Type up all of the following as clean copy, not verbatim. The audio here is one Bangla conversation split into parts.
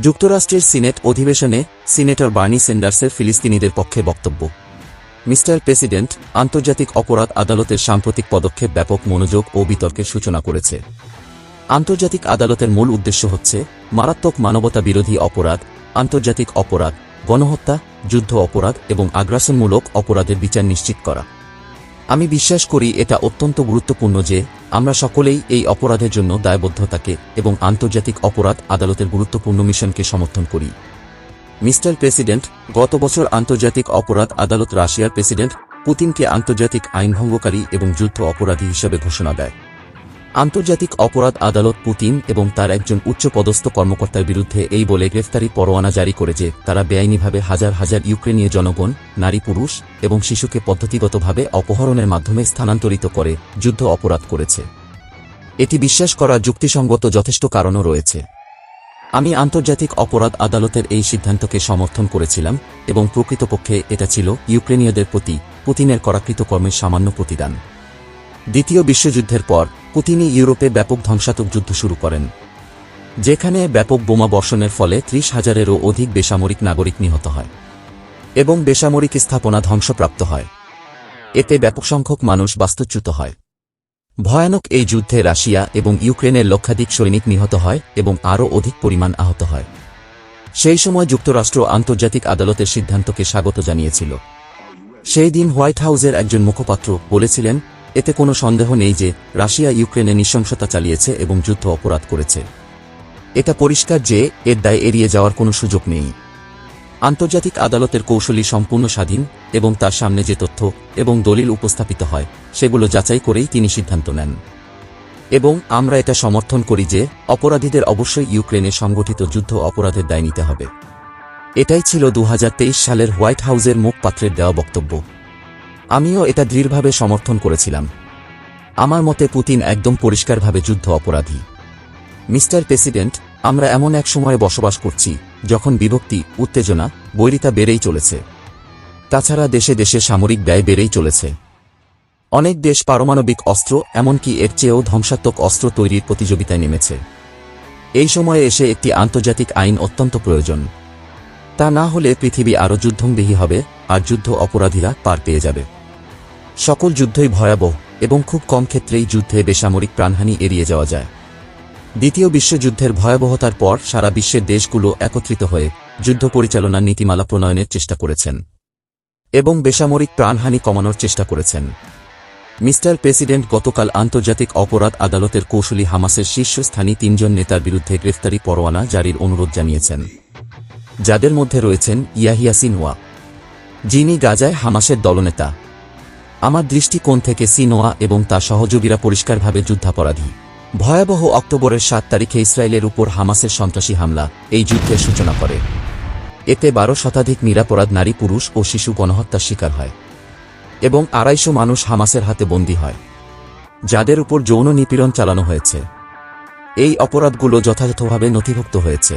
যুক্তরাষ্ট্রের সিনেট অধিবেশনে সিনেটর বার্নি স্যান্ডার্সের ফিলিস্তিনিদের পক্ষে বক্তব্য। মিস্টার প্রেসিডেন্ট, আন্তর্জাতিক অপরাধ আদালতের সাম্প্রতিক পদক্ষেপ ব্যাপক মনোযোগ ও বিতর্কের সূচনা করেছে। আন্তর্জাতিক আদালতের মূল উদ্দেশ্য হচ্ছে মারাত্মক মানবতা বিরোধী অপরাধ, আন্তর্জাতিক অপরাধ, গণহত্যা, যুদ্ধ অপরাধ এবং আগ্রাসনমূলক অপরাধের বিচার নিশ্চিত করা। আমি বিশ্বাস করি এটা অত্যন্ত গুরুত্বপূর্ণ যে আমরা সকলেই এই অপরাধের জন্য দায়বদ্ধতাকে এবং আন্তর্জাতিক অপরাধ আদালতের গুরুত্বপূর্ণ মিশনকে সমর্থন করি। মিস্টার প্রেসিডেন্ট, গত বছর আন্তর্জাতিক অপরাধ আদালত রাশিয়ার প্রেসিডেন্ট পুতিনকে আন্তর্জাতিক আইনভঙ্গকারী এবং যুদ্ধ অপরাধী হিসেবে ঘোষণা দেয়। আন্তর্জাতিক অপরাধ আদালত পুতিন এবং তার একজন উচ্চপদস্থ কর্মকর্তার বিরুদ্ধে এই বলে গ্রেফতারি পরোয়ানা জারি করে যে তারা বেআইনিভাবে হাজার হাজার ইউক্রেনীয় জনগণ, নারী, পুরুষ এবং শিশুকে পদ্ধতিগতভাবে অপহরণের মাধ্যমে স্থানান্তরিত করে যুদ্ধ অপরাধ করেছে। এটি বিশ্বাস করা যুক্তিসঙ্গত যথেষ্ট কারণও রয়েছে। আমি আন্তর্জাতিক অপরাধ আদালতের এই সিদ্ধান্তকে সমর্থন করেছিলাম এবং প্রকৃতপক্ষে এটা ছিল ইউক্রেনীয়দের প্রতি পুতিনের করা কৃতকর্মের সামান্য প্রতিদান। দ্বিতীয় বিশ্বযুদ্ধের পর পুতিনই ইউরোপে ব্যাপক ধ্বংসাত্মক যুদ্ধ শুরু করেন, যেখানে ব্যাপক বোমা বর্ষণের ফলে ৩০,০০০-এরও অধিক বেসামরিক নাগরিক নিহত হয় এবং বেসামরিক স্থাপনা ধ্বংসপ্রাপ্ত হয়। এতে ব্যাপক সংখ্যক মানুষ বাস্তুচ্যুত হয়। ভয়ানক এই যুদ্ধে রাশিয়া এবং ইউক্রেনের লক্ষাধিক সৈনিক নিহত হয় এবং আরও অধিক পরিমাণ আহত হয়। সেই সময় যুক্তরাষ্ট্র আন্তর্জাতিক আদালতের সিদ্ধান্তকে স্বাগত জানিয়েছিল। সেই দিন হোয়াইট হাউসের একজন মুখপাত্র বলেছিলেন, এতে কোনো সন্দেহ নেই যে রাশিয়া ইউক্রেনে নৃশংসতা চালিয়েছে এবং যুদ্ধ অপরাধ করেছে। এটা পরিষ্কার যে এর দায় এড়িয়ে যাওয়ার কোনো সুযোগ নেই। আন্তর্জাতিক আদালতের কৌশলী সম্পূর্ণ স্বাধীন এবং তার সামনে যে তথ্য এবং দলিল উপস্থাপিত হয় সেগুলো যাচাই করেই তিনি সিদ্ধান্ত নেন। এবং আমরা এটা সমর্থন করি যে অপরাধীদের অবশ্যই ইউক্রেনে সংগঠিত যুদ্ধ অপরাধের দায় নিতে হবে। এটাই ছিল ২০২৩ সালের হোয়াইট হাউসের মুখপাত্রের দেওয়া বক্তব্য। আমিও এটা দৃঢ়ভাবে সমর্থন করেছিলাম। আমার মতে পুতিন একদম পরিষ্কারভাবে যুদ্ধ অপরাধী। মিস্টার প্রেসিডেন্ট, আমরা এমন এক সময়ে বসবাস করছি যখন বিভক্তি, উত্তেজনা, বৈরিতা বেড়েই চলেছে। তাছাড়া দেশে দেশে সামরিক ব্যয় বেড়েই চলেছে। অনেক দেশ পারমাণবিক অস্ত্র, এমনকি এর চেয়েও ধ্বংসাত্মক অস্ত্র তৈরির প্রতিযোগিতায় নেমেছে। এই সময়ে এসে একটি আন্তর্জাতিক আইন অত্যন্ত প্রয়োজন। তা না হলে পৃথিবী আরও যুদ্ধংদেহী হবে আর যুদ্ধ অপরাধীরা পার পেয়ে যাবে। সকল যুদ্ধই ভয়াবহ এবং খুব কম ক্ষেত্রেই যুদ্ধে বেসামরিক প্রাণহানি এড়িয়ে যাওয়া যায়। দ্বিতীয় বিশ্বযুদ্ধের ভয়াবহতার পর সারা বিশ্বের দেশগুলো একত্রিত হয়ে যুদ্ধ পরিচালনার নীতিমালা প্রণয়নের চেষ্টা করেছেন এবং বেসামরিক প্রাণহানি কমানোর চেষ্টা করেছেন। মিস্টার প্রেসিডেন্ট, গতকাল আন্তর্জাতিক অপরাধ আদালতের কৌশলী হামাসের শীর্ষস্থানীয় ৩ জন নেতার বিরুদ্ধে গ্রেফতারি পরোয়ানা জারির অনুরোধ জানিয়েছেন, যাদের মধ্যে রয়েছেন ইয়াহিয়া সিনওয়া, যিনি গাজায় হামাসের দলনেতা। আমার দৃষ্টিকোণ থেকে সিনোয়া এবং তার সহযোগীরা পরিষ্কারভাবে যুদ্ধাপরাধী। ভয়াবহ অক্টোবরের ৭ তারিখে ইসরায়েলের উপর হামাসের সন্ত্রাসী হামলা এই যুদ্ধের সূচনা করে। এতে ১২ শতাধিক নিরপরাধ নারী, পুরুষ ও শিশু গণহত্যার শিকার হয় এবং ২৫০ মানুষ হামাসের হাতে বন্দী হয়, যাদের উপর যৌন নিপীড়ন চালানো হয়েছে। এই অপরাধগুলো যথাযথভাবে নথিভুক্ত হয়েছে।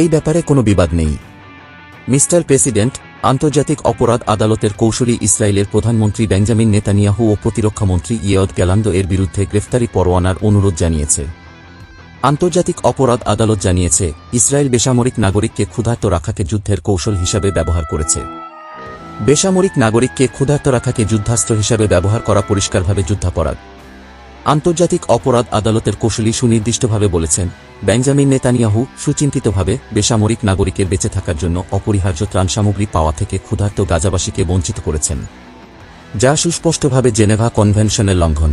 এই ব্যাপারে কোনো বিবাদ নেই। মিস্টার প্রেসিডেন্ট, আন্তর্জাতিক অপরাধ আদালতের কৌশলী ইসরায়েলের প্রধানমন্ত্রী বেঞ্জামিন নেতানিয়াহু ও প্রতিরক্ষামন্ত্রী ইয়োয়াভ গ্যালান্দ এর বিরুদ্ধে গ্রেফতারি পরোয়ানার অনুরোধ জানিয়েছে। আন্তর্জাতিক অপরাধ আদালত জানিয়েছে, ইসরায়েল বেসামরিক নাগরিককে ক্ষুধার্ত রাখাকে যুদ্ধের কৌশল হিসাবে ব্যবহার করেছে। বেসামরিক নাগরিককে ক্ষুধার্ত রাখাকে যুদ্ধাস্ত্র হিসাবে ব্যবহার করা পরিষ্কারভাবে যুদ্ধাপরাধ। আন্তর্জাতিক অপরাধ আদালতের কৌশলী সুনির্দিষ্টভাবে বলেছেন, বেঞ্জামিন নেতানিয়াহু সুচিন্তিতভাবে বেসামরিক নাগরিকের বেঁচে থাকার জন্য অপরিহার্য ত্রাণসামগ্রী পাওয়া থেকে ক্ষুধার্ত গাজাবাসীকে বঞ্চিত করেছেন, যা সুস্পষ্টভাবে জেনেভা কনভেনশনের লঙ্ঘন।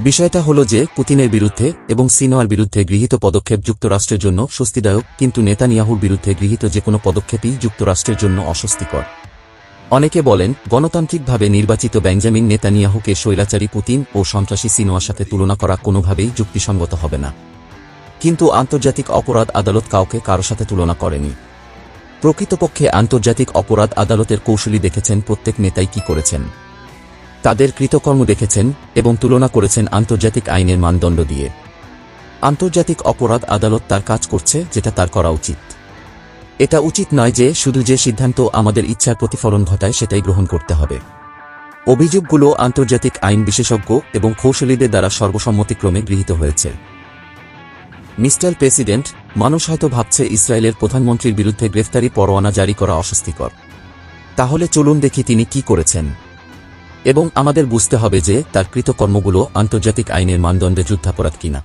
বিষয়টা হল যে পুতিনের বিরুদ্ধে এবং সিনোয়ার বিরুদ্ধে গৃহীত পদক্ষেপ যুক্তরাষ্ট্রের জন্য স্বস্তিদায়ক, কিন্তু নেতানিয়াহুর বিরুদ্ধে গৃহীত যে কোনো পদক্ষেপই যুক্তরাষ্ট্রের জন্য অস্বস্তিকর। অনেকে বলেন, গণতান্ত্রিকভাবে নির্বাচিত বেঞ্জামিন নেতানিয়াহুকে স্বৈরাচারী পুতিন ও সন্ত্রাসী সিনোয়ার সাথে তুলনা করা কোনোভাবেই যুক্তিসঙ্গত হবে না। কিন্তু আন্তর্জাতিক অপরাধ আদালত কাউকে কারো সাথে তুলনা করেনি। প্রকৃতপক্ষে আন্তর্জাতিক অপরাধ আদালতের কৌশলী দেখেছেন প্রত্যেক নেতাই কি করেছেন, তাদের কৃতকর্ম দেখেছেন এবং তুলনা করেছেন আন্তর্জাতিক আইনের মানদণ্ড দিয়ে। আন্তর্জাতিক অপরাধ আদালত তার কাজ করছে যেটা তার করা উচিত। এটা উচিত নয় যে শুধু যে সিদ্ধান্ত আমাদের ইচ্ছার প্রতিফলন ঘটায় সেটাই গ্রহণ করতে হবে। অভিযোগগুলো আন্তর্জাতিক আইন বিশেষজ্ঞ এবং কৌশলীদের দ্বারা সর্বসম্মতিক্রমে গৃহীত হয়েছে। মিস্টার প্রেসিডেন্ট, মানুষ হয়তো ভাবছে ইসরায়েলের প্রধানমন্ত্রীর বিরুদ্ধে গ্রেফতারি পরোয়ানা জারি করা অস্বস্তিকর। তাহলে চলুন দেখি তিনি কি করেছেন, এবং আমাদের বুঝতে হবে যে তার কৃতকর্মগুলো আন্তর্জাতিক আইনের মানদণ্ডে যুদ্ধাপরাধ কিনা।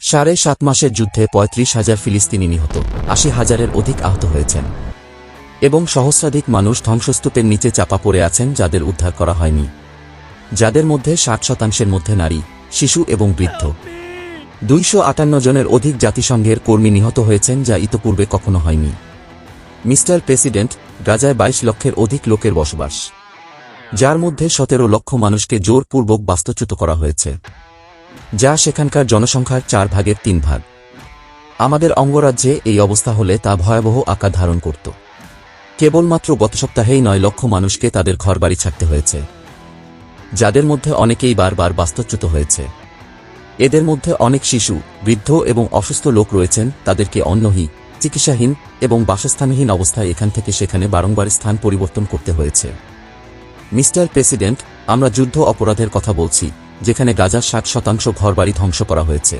7.5 মাসের যুদ্ধে 35,000 ফিলিস্তিনি নিহত, 80,000-এর অধিক আহত হয়েছেন, এবং সহস্রাধিক মানুষ ধ্বংসস্তূপের নিচে চাপা পড়ে আছেন যাদের উদ্ধার করা হয়নি, যাদের মধ্যে 60% মধ্যে নারী, শিশু এবং বৃদ্ধ। 258 জনের অধিক জাতিসংঘের কর্মী নিহত হয়েছেন, যা ইতপূর্বে কখনো হয়নি। মিস্টার প্রেসিডেন্ট, গাজায় 22 লক্ষের অধিক লোকের বসবাস, যার মধ্যে 17 লক্ষ মানুষকে জোরপূর্বক বাস্তুচ্যুত করা হয়েছে, যা সেখানকার জনসংখ্যার 4 ভাগের 3 ভাগ। আমাদের অঙ্গরাজ্যে এই অবস্থা হলে তা ভয়াবহ আকার ধারণ করত। কেবলমাত্র গত সপ্তাহেই 9 লক্ষ মানুষকে তাদের ঘরবাড়ি ছাড়তে হয়েছে, যাদের মধ্যে অনেকেই বারবার বাস্তুচ্যুত হয়েছে। এদের মধ্যে অনেক শিশু, বৃদ্ধ এবং অসুস্থ লোক রয়েছেন, তাদেরকে অন্নহীন, চিকিৎসাহীন এবং বাসস্থানহীন অবস্থায় এখান থেকে সেখানে বারংবার স্থান পরিবর্তন করতে হয়েছে। মিস্টার প্রেসিডেন্ট, আমরা যুদ্ধ অপরাধের কথা বলছি, যেখানে গাজার 60% ঘরবাড়ি ধ্বংস করা হয়েছে।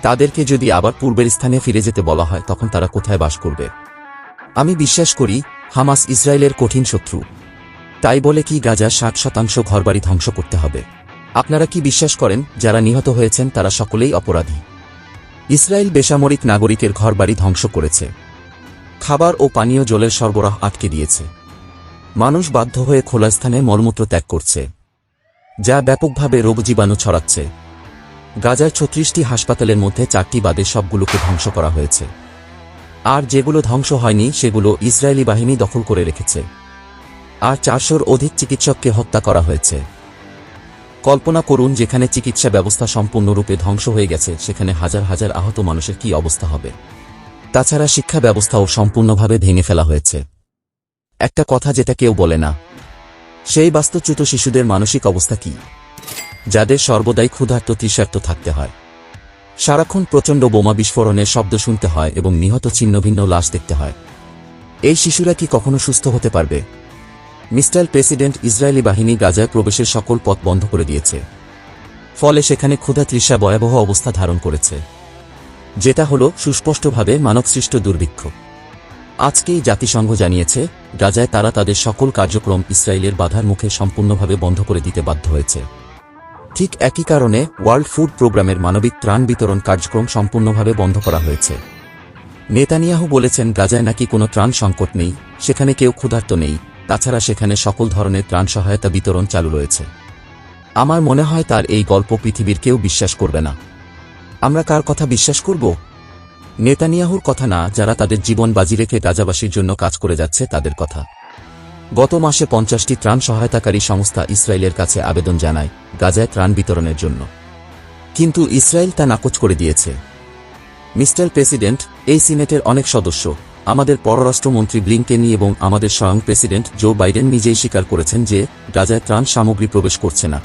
তাদেরকে যদি আবার পূর্বের স্থানে ফিরে যেতে বলা হয়, তখন তারা কোথায় বাস করবে? আমি বিশ্বাস করি হামাস ইসরায়েলের কঠিন শত্রু। তাই বলে কি গাজার 60% ঘরবাড়ি ধ্বংস করতে হবে? আপনারা কি বিশ্বাস করেন যারা নিহত হয়েছেন তারা সকলেই অপরাধী? ইসরায়েল বেসামরিক নাগরিকের ঘরবাড়ি ধ্বংস করেছে, খাবার ও পানীয় জলের সরবরাহ আটকে দিয়েছে, মানুষ বাধ্য হয়ে খোলা স্থানে মলমূত্র ত্যাগ করছে, যা ব্যাপকভাবে রোগ জীবাণু ছড়াচ্ছে। গাজার 36টি হাসপাতালের মধ্যে 4টি বাদে সবগুলোকে ধ্বংস করা হয়েছে, আর যেগুলো ধ্বংস হয়নি সেগুলো ইসরায়েলি বাহিনী দখল করে রেখেছে, আর 400-র অধিক চিকিৎসককে হত্যা করা হয়েছে। কল্পনা করুন, যেখানে চিকিৎসা ব্যবস্থা সম্পূর্ণরূপে ধ্বংস হয়ে গেছে সেখানে হাজার হাজার আহত মানুষের কি অবস্থা হবে। তাছাড়া শিক্ষা ব্যবস্থাও সম্পূর্ণভাবে ভেঙে ফেলা হয়েছে। একটা কথা যেটা কেউ বলে না, সেই বাস্তুচ্যুত শিশুদের মানসিক অবস্থা কি, যাদের সর্বদাই ক্ষুধার্ত তৃষার্ত থাকতে হয়, সারাক্ষণ প্রচণ্ড বোমা বিস্ফোরণের শব্দ শুনতে হয় এবং নিহত ছিন্নভিন্ন লাশ দেখতে হয়। এই শিশুরা কি কখনো সুস্থ হতে পারবে? মিস্টার প্রেসিডেন্ট, ইসরায়েলি বাহিনী গাজায় প্রবেশের সকল পথ বন্ধ করে দিয়েছে, ফলে সেখানে ক্ষুধা তৃষা ভয়াবহ অবস্থা ধারণ করেছে, যেটা হল সুস্পষ্টভাবে মানবসৃষ্ট দুর্ভিক্ষ। আজকেই জাতিসংঘ জানিয়েছে গাজায় তারা তাদের সকল কার্যক্রম ইসরায়েলের বাধার মুখে সম্পূর্ণভাবে বন্ধ করে দিতে বাধ্য হয়েছে। ঠিক একই কারণে ওয়ার্ল্ড ফুড প্রোগ্রামের মানবিক ত্রাণ বিতরণ কার্যক্রম সম্পূর্ণভাবে বন্ধ করা হয়েছে। নেতানিয়াহু বলেছেন গাজায় নাকি কোনো ত্রাণ সংকট নেই, সেখানে কেউ ক্ষুধার্ত নেই, তাছাড়া সেখানে সকল ধরনের ত্রাণ সহায়তা বিতরণ চালু রয়েছে। আমার মনে হয় তার এই গল্প পৃথিবীর কেউ বিশ্বাস করবে না। আমরা কার কথা বিশ্বাস করব? নেতানিয়াহুর কথা না, যারা তাদের জীবন বাজি রেখে গাজাবাসীর জন্য কাজ করে যাচ্ছে তাদের কথা। গত মাসে 50টি ত্রাণ সহায়তাকারী সংস্থা ইসরায়েলের কাছে আবেদন জানায় গাজায় ত্রাণ বিতরণের জন্য, কিন্তু ইসরায়েল তা নাকচ করে দিয়েছে। মিস্টার প্রেসিডেন্ট, এই সিনেটের অনেক সদস্য, আমাদের পররাষ্ট্রমন্ত্রী ব্লিংকেন এবং আমাদের স্বয়ং প্রেসিডেন্ট জো বাইডেন নিজেই স্বীকার করেছেন যে গাজায় ত্রাণ সামগ্রী প্রবেশ করছে না।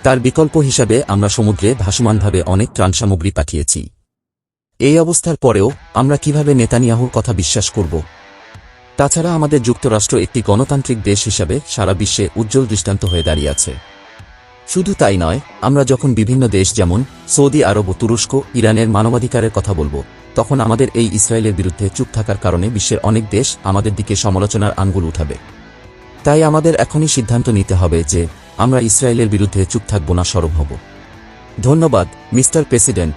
তার বিকল্প হিসাবে আমরা সমুদ্রে ভাসমানভাবে অনেক ত্রাণ সামগ্রী পাঠিয়েছি। এই অবস্থার পরেও আমরা কিভাবে নেতানিয়াহুর কথা বিশ্বাস করব? তাছাড়া আমাদের যুক্তরাষ্ট্র একটি গণতান্ত্রিক দেশ হিসাবে সারা বিশ্বে উজ্জ্বল দৃষ্টান্ত হয়ে দাঁড়িয়ে আছে। শুধু তাই নয়, আমরা যখন বিভিন্ন দেশ যেমন সৌদি আরব ও তুরস্ক, ইরানের মানবাধিকারের কথা বলব, তখন আমাদের এই ইসরায়েলের বিরুদ্ধে চুপ থাকার কারণে বিশ্বের অনেক দেশ আমাদের দিকে সমালোচনার আঙ্গুল উঠাবে। তাই আমাদের এখনই সিদ্ধান্ত নিতে হবে যে আমরা ইসরায়েলের বিরুদ্ধে চুপ থাকব না, সরব হব। ধন্যবাদ, মিস্টার প্রেসিডেন্ট।